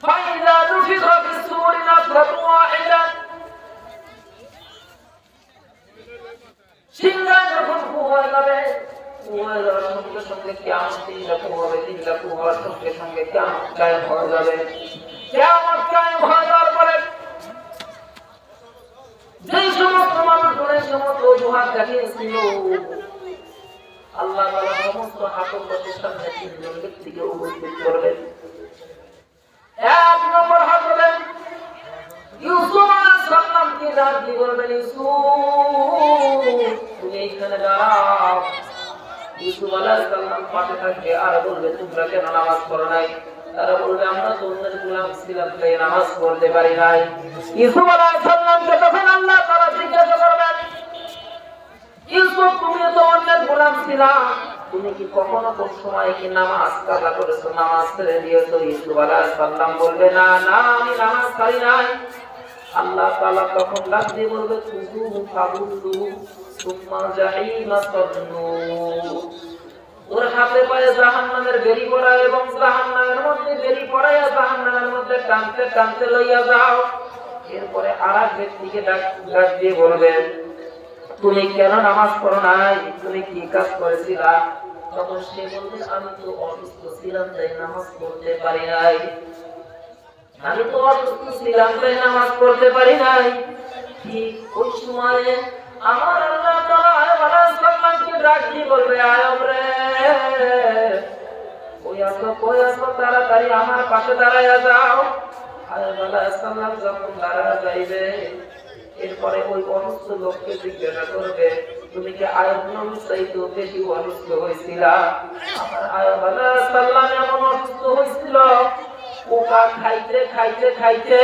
فإذا نفخ في الصور نفخة واحدة সিংহা যখন হয়ে যাবে সঙ্গে সঙ্গে কিয়ামত 3 লাখ হবে, 3 লাখ হওয়ার সঙ্গে সঙ্গে কিয়ামত কায়েম হয়ে যাবে। কিয়ামত কায়েম হয়ে যাওয়ার পরে যেই সমস্ত মানুষগুলো সমস্ত অজুহাত দেখিয়েছিল আল্লাহ তাআলা সমস্ত হাকমদের সামনে 3 জন ব্যক্তিকে উপস্থিত করবেন। এক নম্বর হলেন ইউসুফ আলাইহিস সালামকে ডাক দিয়ে বলবেন, ইউসুফ তুমি এখানে দাঁড়াও। ইউসুফ আলাইহিস সালাম পাশে থাকবে আর বলবে, তোমরা কেন নামাজ পড়ো নাই? তারা বলবে, আমরা তো অন্যের গোলাম ছিলাম, তাই নামাজ পড়তে পারি নাই। ইউসুফ আলাইহিস সালামকে তখন আল্লাহ তাআলা জিজ্ঞাসা করবেন, ইউসুফ তুমি তো অন্যের গোলাম ছিলা, তুমি কি কখনো কোন সময় কি নামাজ কাজা করেছো, নামাজ ছেড়ে দিয়েছো? ইউসুফ আলাইহিস সালাম বলবে, না না, আমি নামাজ ছাড়ি নাই। আল্লাহ তাআলা তখন ডাক দিয়ে বলবে, খুযুহু ফাগুল্লু সুম্মা জাহিমা সাল্লু। ওর হাতে পায়ে জাহান্নামের বেড়ি পড়ায় এবং জাহান্নামের মধ্যে বেড়ি পড়াইয়া জাহান্নামের মধ্যে টানতে টানতে লইয়া যাও। এরপরে আরেক ব্যক্তিকে ডাক দিয়ে বলবেন, তুমি কেন নামাজ পড়ো নাই? তুমি কি কাজ করেছিলা? তখন সে বলবে, আমি তো অসুস্থ ছিলাম, তাই নামাজ পড়তে পারি নাই। আমি তো অসুস্থ ছিলাম, তাই নামাজ পড়তে পারি নাই। ঠিক ওই সময়ে আমার আল্লাহ তাআলা আয়ব আলাইহিস সালামকে ডাক দিয়ে বলবে, আয়ব রে, কই আছো তাড়াতাড়ি আমার পাশে দাঁড়ায়া যাও। আয়ব আলাইহিস সালাম যখন দাঁড়ায়া যাইবে, এরপরে ওই অসুস্থ লোককে জিজ্ঞাসা করবে, তুমি কি আয়ব নবীর চাইতে বেশি অসুস্থ হয়েছিলা? আমার আয়ব আলাইহিস সালাম এমন অসুস্থ হয়েছিল, পোকা খাইতে খাইতে খাইতে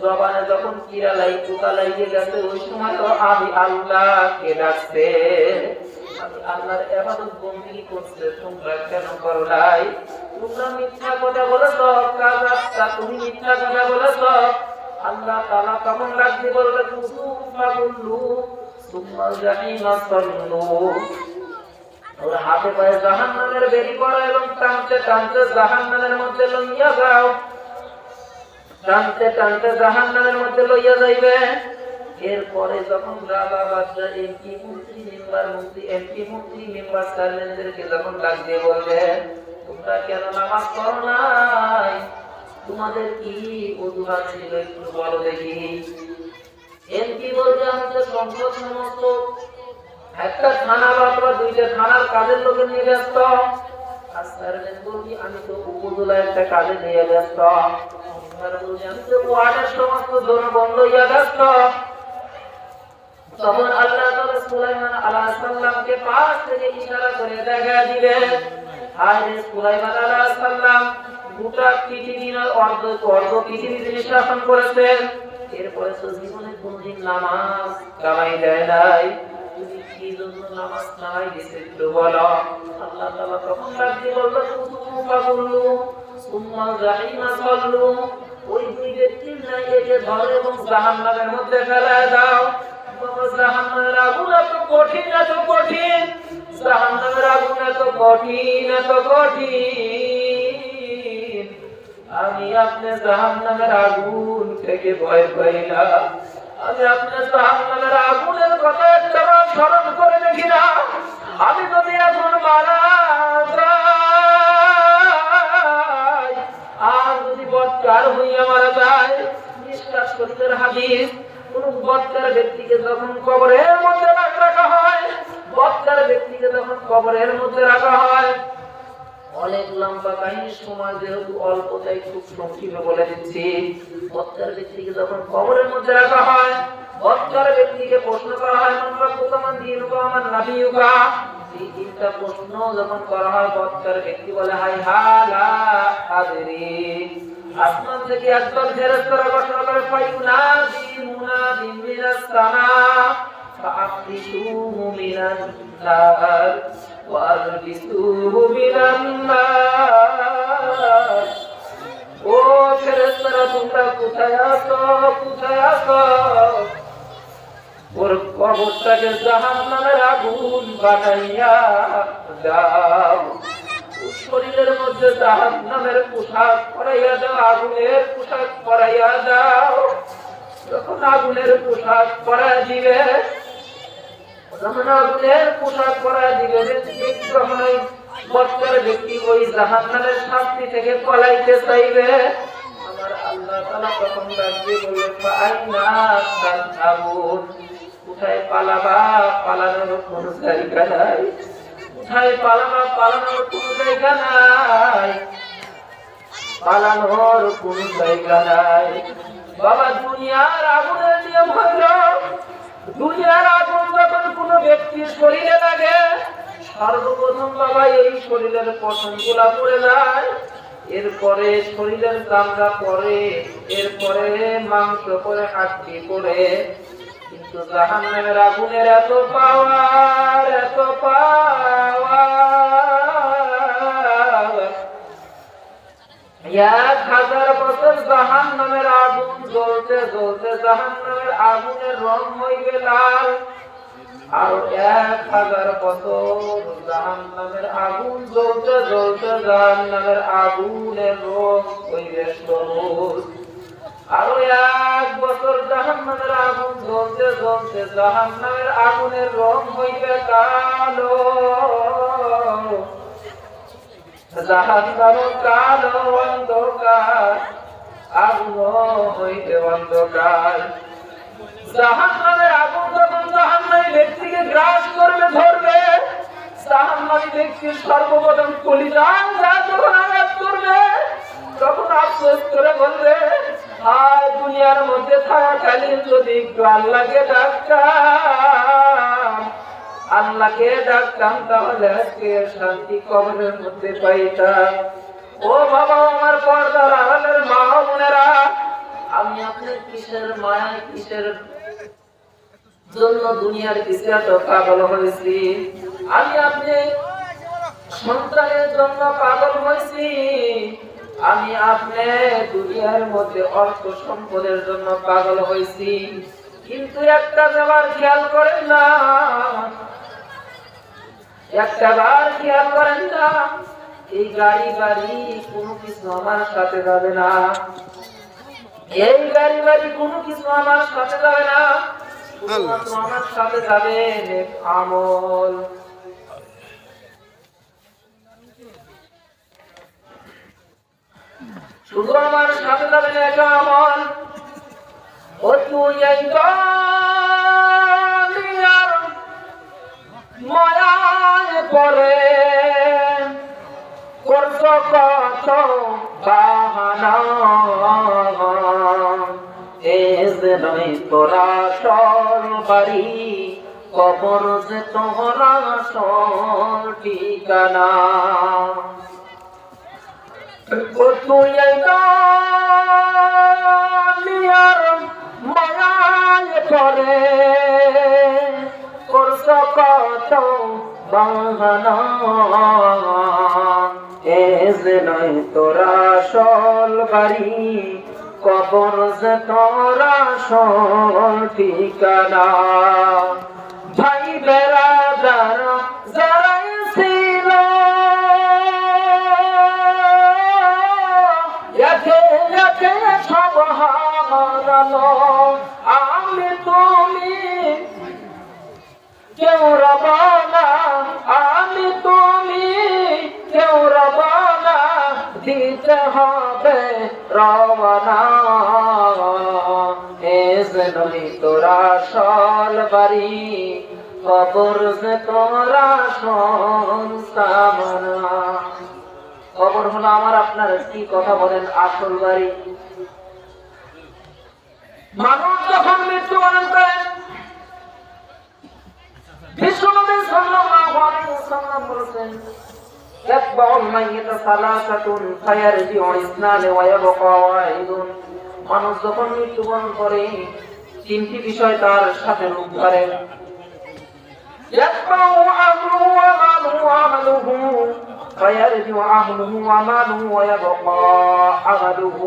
জবানে যখন কিরা পোকা লাগিয়ে গেছে, ওই সময় তো আমি আল্লাহকে ডাকছে, আমি আল্লাহর ইবাদত বন্দেগী করছে, তোমরা কেন করো নাই? তোমরা মিথ্যা কথা বলেছ, কাযাবতা, তুমি মিথ্যা কথা বলেছ। আল্লাহ তাআলা তখন ডাক দিয়ে বলবে, খুযুহু ফাগুল্লু সুম্মা জাহিমা সাল্লু। ওর হাতে পায়ে জাহান্নামের বেড়ি পড়া এবং টানতে টানতে জাহান্নামের মধ্যে লইয়া যাও। টানতে টানতে জাহান্নামের মধ্যে লইয়া যাইবে। এরপরে যখন রাজা বাদশা এমপি মন্ত্রী মেম্বার চেয়ারম্যানদেরকে যখন ডাক দিয়ে বলবে, তোমরা কেন নামাজ পড়ো নাই? তোমাদের কি অজুহাত ছিল একটু বলো দেখি। এমপি বলবে, আমি তো সংসদ সমস্ত একটা থানা বা 2টা থানার কাজের লোকে নিয়ে ব্যস্ত। আর চেয়ারম্যান বলবি, আমি তো উপজেলা একটা কাজে নিয়ে ব্যস্ত। আমি তো ওয়ার্ডের সমস্ত জনগণ লইয়া ব্যস্ত। তখন আল্লাহ তাআলা সুলাইমান আলাইহিস সালামকে পাশ থেকে ইশারা করে দেখা দিবেন, আরে সুলাইমান আলাইহিস সালাম গোটা পৃথিবীর অর্ধ পৃথিবী তিনি শাসন করেছেন। এরপরে তো জীবনে কোনদিন নামাজ কামাই দেয় নাই, তুমি কি জন্য নামাজ কামাই দিতে একটু বলো। আল্লাহ তাআলা তখন ডাক দিয়ে বলবে, খুযুহু ফাগুল্লু সুম্মা জাহিমা সাল্লু। ওই দুই ব্যক্তির নাইকে ধরে এবং জাহান্নামের মধ্যে ফেলায় দাও। জাহান্নামের আগুন এত কঠিন, এত কঠিন, জাহান্নামের আগুন এত কঠিন, এত কঠিন। আমি আপনি জাহান্নামের আগুন থেকে ভয় পাই না। আমি আপনার জাহান্নামের আগুনের কথা একটাবার স্মরণ করে দেখি না। আমি যদি এখন মারা যাই, আর যদি বৎকার হইয়া মারা যায়, মিশকাত শরীফের হাদিস, কোন বৎকার ব্যক্তিকে যখন কবরের মধ্যে রাখা হয়, বৎকার ব্যক্তিকে যখন কবরের মধ্যে রাখা হয়, অনেক লম্বা কাহিনী, সময় যেহেতু অল্প তাই খুব সংক্ষেপে বলে দিচ্ছি। বৎকার ব্যক্তিকে যখন কবরের মধ্যে রাখা হয়, বৎকার ব্যক্তিকে প্রশ্ন করা হয়, মান রাব্বুকা মান দীনুকা মান নাবিয়ুকা। এই 3টা প্রশ্ন যখন করা হয়, বৎকার ব্যক্তি বলে, হাই হালা আদরি। আসমান থেকে একদল ফেরেশতারা ঘোষণা করে, ফায়ুনাদি মুনাদিন মিনাস সামা ফাআফরিসুহু মিনান নার ওয়ালবিসুহু মিনান নার। ও ফেরেশতারা, তোমরা কোথায় আছো, কোথায় আছো? ওর কবরটাকে জাহান্নামের আগুন বানাইয়া দাও। শরীরের মধ্যে জাহান্নামের পোশাক পরাইয়া দাও, আগুনের পোশাক পরাইয়া দাও। যখন আগুনের পোশাক পরাইয়া দিবে, যখন আগুনের পোশাক পরাইয়া দিবে, যখন ওই বৎসর ব্যক্তি ওই জাহান্নামের শাস্তি থেকে পলাইতে চাইবে, আমার আল্লাহ তাআলা তখন ডাকবে, বলবে ফাআইনা তাযহাবুন, কোথায় পালাবা? পালানোর কোনো জায়গা নাই। কোথায় পালাবা? পালানোর কোনো জায়গা নাই। পালানোর কোনো জায়গা নাই। বাবা, দুনিয়ার আগুনের নিয়ম হইল, দুনিয়ার আগুন যখন কোনো ব্যক্তির শরীরে লাগে, সর্বপ্রথম বাবা এই শরীরের পশমগুলা পড়ে যায়, এরপরে শরীরের চামড়া পড়ে, এরপরে মাংস পড়ে, হাড্ডি পড়ে। কিন্তু জাহান্নামের আগুনের এত পাওয়ার, এত পাওয়ার, 1000 বছর জাহান্নামের আগুন জ্বলতে জ্বলতে জাহান্নামের আগুনের রং হইবে লাল, আর 1000 বছর জাহান্নামের আগুন জ্বলতে জ্বলতে জাহান্নামের আগুনের রং হইবে সবুজ, আরো 1 বছর জাহান্নামের আগুন জ্বলতে জ্বলতে জাহান্নামের আগুনের রং হইবে কালো, জাহান্নাম কালো অন্ধকার, আগুন হইবে অন্ধকার। জাহান্নামের আগুন যখন জাহান্নামী ব্যক্তিকে গ্রাস করবে, ধরবে, জাহান্নামী ব্যক্তির সর্বপ্রথম কলিজা যখন আঘাত করবে, তখন আফসোস করে বলবে, হায় দুনিয়ার মধ্যে থাকাকালীন যদি একটু আল্লাহকে ডাকতাম, আল্লাহকে ডাকতাম, তাহলে আজকে শান্তি কবরের মধ্যে পাইতাম। ও বাবা, আমার পর্দার আড়ালের মা বোনেরা, আমি আপনার কিসের মায়া, কিসের জন্য দুনিয়ার পিছে এত পাগল হয়েছি? আমি আপনি সন্তানের জন্য পাগল হয়েছি, আমি আপনি দুনিয়ার মধ্যে অর্থ সম্পদের জন্য পাগল হয়েছি। কিন্তু একটা ব্যাপার খেয়াল করেন না, একটা বার খেয়াল করেন না, এই গাড়ি বাড়ি কোনো কিছু আমার সাথে যাবে না, এই গাড়ি বাড়ি কোনো কিছু আমার সাথে যাবে না, শুধুমাত্র আমার সাথে যাবে নেক আমল। শুধু আমার সাথে যাবে নেক আমল। ও তুই এই দুনিয়ার মায়ায় পড়ে করছ কত বাহানা, নয় তোরা সর বাড়ি, কবর যে তোরা সর ঠিকানা। তুই দুনিয়ার মায়ায় পড়ে করছ কত বাহানা, নয় তোরা সর বাড়ি, কবর যে তোরা সর ঠিকানা। ভাই বেড়াদার যারাই ছিল, একে একে সব হারালো, আমি তুমি কেউ রবা না, আমি তুমি কেউ রবা না, দিতে হবে রওনা। নই তোরা সল বাড়ি, কবর যে তোরা সংস্থাবনা। কবর হলো আমার আপনার কি কথা বলেন আসল বাড়ি। মানুষ যখন মৃত্যুবরণ করেন, বিশ্বনবী সাল্লাল্লাহু আলাইহি ওয়াসাল্লাম বলেছেন, ইয়াতবাউল মাইয়িতা সালাসাতুন ফায়ারজিউ ইসনান ওয়া ইয়াবকা ওয়াহিদুন। মানুষ যখন মৃত্যুবরণ করে, 3টি বিষয় তার সাথে রূপ ধরে। ইয়াতবাউ আমরুহু ওয়া মালুহু ওয়া আমালুহু ফায়ারজিউ আহলুহু ওয়া মালুহু ওয়া ইয়াবকা আমালুহু।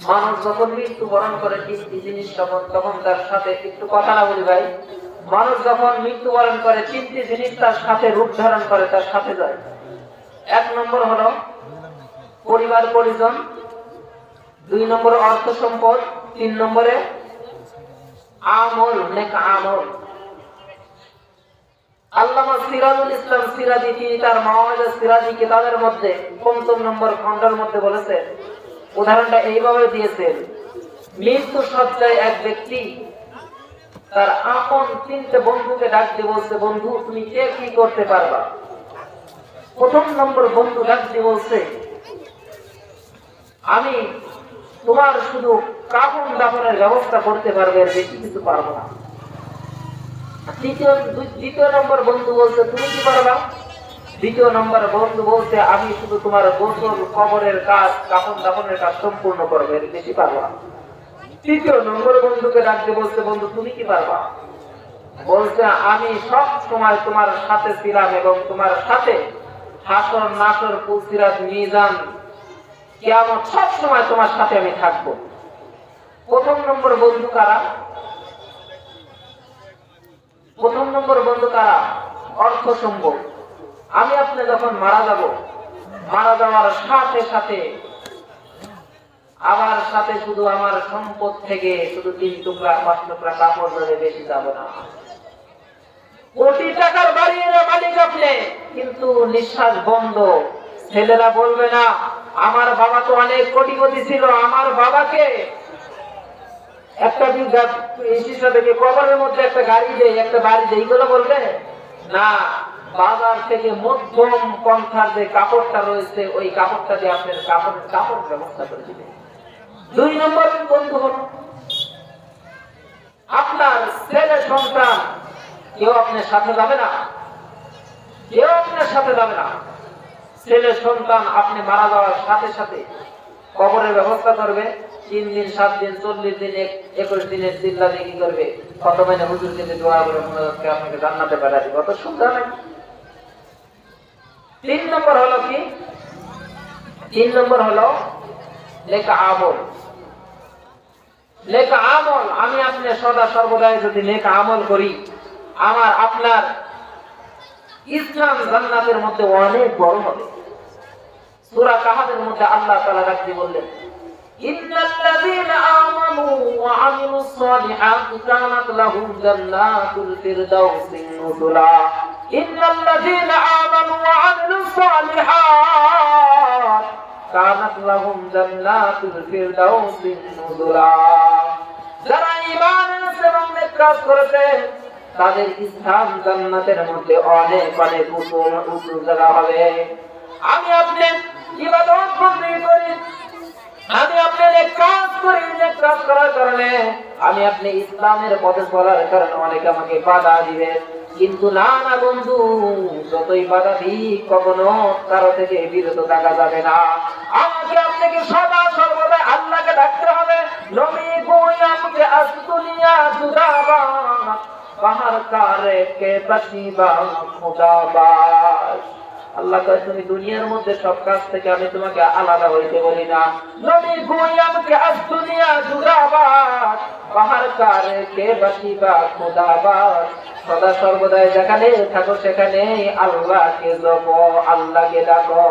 মানুষ যখন মৃত্যুবরণ করে 3টি জিনিস তখন তার সাথে একটু কথা না বলি ভাই, মানুষ যখন মৃত্যুবরণ করে তিনটি জিনিস তার সাথে রূপ ধারণ করে, তার সাথে যায়। এক নম্বর হলো পরিবার পরিজন, 2 নম্বরে অর্থ সম্পদ, 3 নম্বরে আমল, নেক আমল। আল্লামা সিরাজুল ইসলাম সিরাজি তিনি তার মাওয়াইজ সিরাজি কিতাবের মধ্যে 5 নম্বর খণ্ডের মধ্যে বলেছেন, উদাহরণটা এইভাবে দিয়েছেন, মৃত্যু সজ্জায় এক ব্যক্তি তার আপন 3টে বন্ধুকে ডাক দিয়ে বলছে, বন্ধু তুমি কে কি করতে পারবা? প্রথম নম্বর বন্ধু ডাক দিয়ে বলছে, আমি তোমার শুধু কাফন দাফনের ব্যবস্থা করতে পারবে, এর বেশি কিছু পারবো না। দ্বিতীয় নম্বর বন্ধু বলছে, তুমি কি পারবা? দ্বিতীয় নম্বর বন্ধু বলছে, আমি শুধু তোমার গোসল, কবরের কাজ, কাফন দাফনের কাজ সম্পূর্ণ করবে, এর বেশি পারবো না। তৃতীয় নম্বর বন্ধুকে ডাকতে বলছে, বন্ধু তুমি কি পারবা? বলছে, আমি সব সময় তোমার সাথে ছিলাম এবং তোমার সাথে হাসর নাসর পুলসিরাত মিজান কিয়ামত সব সময় তোমার সাথে আমি থাকবো। প্রথম নম্বর বন্ধু কারা? প্রথম নম্বর বন্ধু কারা? অর্থ সম্পদ। আমি আপনি যখন মারা যাব, মারা যাওয়ার সাথে সাথে আমার সাথে শুধু আমার সম্পদ থেকে শুধু 3 টুকরা 5 টুকরা কাপড় ধরে বেশি যাব না। কোটি টাকার বাড়ির মালিক আপনি, কিন্তু নিঃশ্বাস বন্ধ। ছেলেরা বলবে না আমার বাবা তো অনেক কোটিপতি ছিল, আমার বাবাকে একটা বিঘা থেকে কবরের মধ্যে একটা গাড়ি দেয়, একটা বাড়ি দেয়, এইগুলো বলবে না। বাজার থেকে মধ্যম পন্থার যে কাপড়টা রয়েছে, ওই কাপড়টা দিয়ে আপনার কাপড় ব্যবস্থা করে দিবে। 2 নম্বর বন্ধু হল আপনার ছেলে সন্তান, কেউ আপনার সাথে যাবে না, কেউ আপনার সাথে যাবে না। ছেলে সন্তান আপনি মারা যাওয়ার সাথে সাথে কবরের ব্যবস্থা করবে। 3 দিন 7 দিন 40 দিন 21 দিনের চিল্লা দিয়ে কি করবে? কত মানে হুজুর যদি দোয়া করে আপনাকে জান্নাতে পাঠিয়ে দিবে, কত সুন্দর নাকি? 3 নম্বর হলো কি? 3 নম্বর হলো নেক আমল। নেক আমল, আমি আপনি সদা সর্বদাই যদি নেক আমল করি, আমার আপনার ইসলাম জান্নাতের মধ্যে অনেক বড় হবে। সূরা কাহাফের মধ্যে আল্লাহ তাআলা রাখতে বললেন, ইন্নাল্লাযীনা আমানু ওয়া আমিলুস সালিহাতি কানাত লাহুম জান্নাতুল ফিরদাউসি নুজুলা। ইন্নাল্লাযীনা আমানু ওয়া আমিলুস সালিহাত কানাত লাহুম জান্নাতুল ফিরদাউসি নুজুলা। যারা ঈমান এনেছে এবং নেক কাজ করেছে, তাদের স্থান জান্নাতের মধ্যে অনেক অনেক উঁচু জায়গা হবে। আমি আপনি ইবাদত করি, আমি আপনি নেক কাজ করি, নেক কাজ করার কারণে আমি আপনি ইসলামের পথে চলার কারণে অনেকে আমাকে বাধা দিবে, কিন্তু না না বন্ধু, যতই বাধা দিক কখনো কারো থেকে বিরত থাকা যাবে না। আমাকে আপনাকে সদা সর্বদা আল্লাহকে ডাকতে হবে। নবী গোয়ামকে আসদুনিয়া জুদাবা বাহার কারে কে বাসিবা খুদাবাস। আল্লাহ কয় তুমি দুনিয়ার মধ্যে সব কাজ থেকে আমি তোমাকে আলাদা হইতে বলি না। নবী গোয়ামকে আসদুনিয়া জুদাবা বাহার কারে কে বাসিবা খুদাবাস। সদা সর্বদাই যেখানে থাকো সেখানে আল্লাহকে জপো, আল্লাহকে ডাকো।